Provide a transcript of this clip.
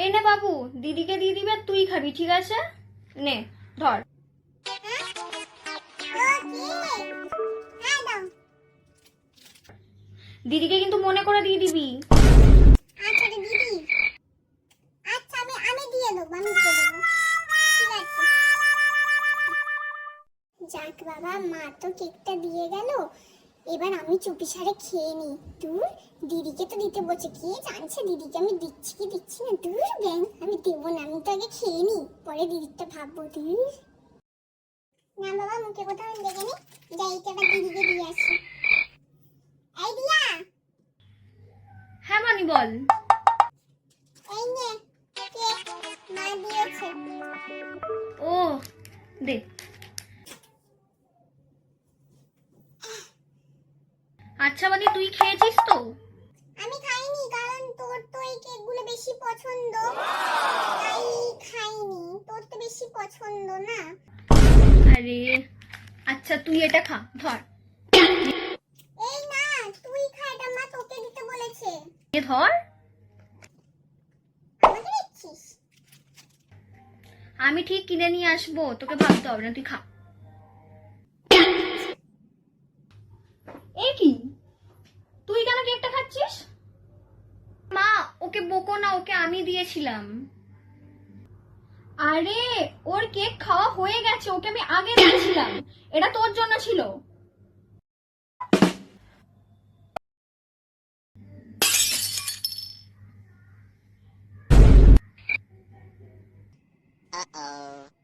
এই নে বাবু, দিদিকে দিয়ে দিবে, তুই খাবি, ঠিক আছে? নে ধর। দিদিকে কিন্তু মনে করে দিয়ে দিবি। আচ্ছা রে দিদি, আচ্ছা আমি দিয়ে দেবো, আমি দিয়ে দেবো, ঠিক আছে। যাক বাবা, মা তো কেকটা দিয়ে গেল, এবার আমি চুপিসারে খেয়ে নি। দূর, দিদিকে তো দিতে বলছে, কে জানছে দিদিকে আমি দিচ্ছি কি দিচ্ছি না। দূর ব্যাং, আমি দেবো না, আমি তো আগে খেয়ে নি, পরে দিদিরটা ভাববো। দূর না বাবা, মুখে কোথাও লেগে নি, যাই এটা আবার দিদিকে দিয়ে আসি। এই দিয়া, হ্যাঁ মানি বল। এই নে কেক, মা দিয়েছে। ও দে। আচ্ছা মানি, তুই খেয়েছিস তো? আমি খাইনি, কারণ তোর তো এই কেকগুলো বেশি পছন্দ, তাই খাইনি। তোর তো বেশি পছন্দ না। আরে আচ্ছা, তুই এটা খা, ধর। এই না, তুই খা, এটা মা তোকে দিতে বলেছে। এ ধর। আমাকে দিচ্ছিস? আমি ঠিক কিনে নিয়ে আসবো, তোকে ভাবতে হবে না, তুই খা। এ কি, তুই কেন কেকটা খাচ্ছিস? মা, ওকে বকো না, ওকে আমি দিয়েছিলাম। আরে ওর কেক খাওয়া হয়ে গেছে, ওকে আমি আগে দিয়েছিলাম, এটা তোর জন্য ছিল। Uh-oh.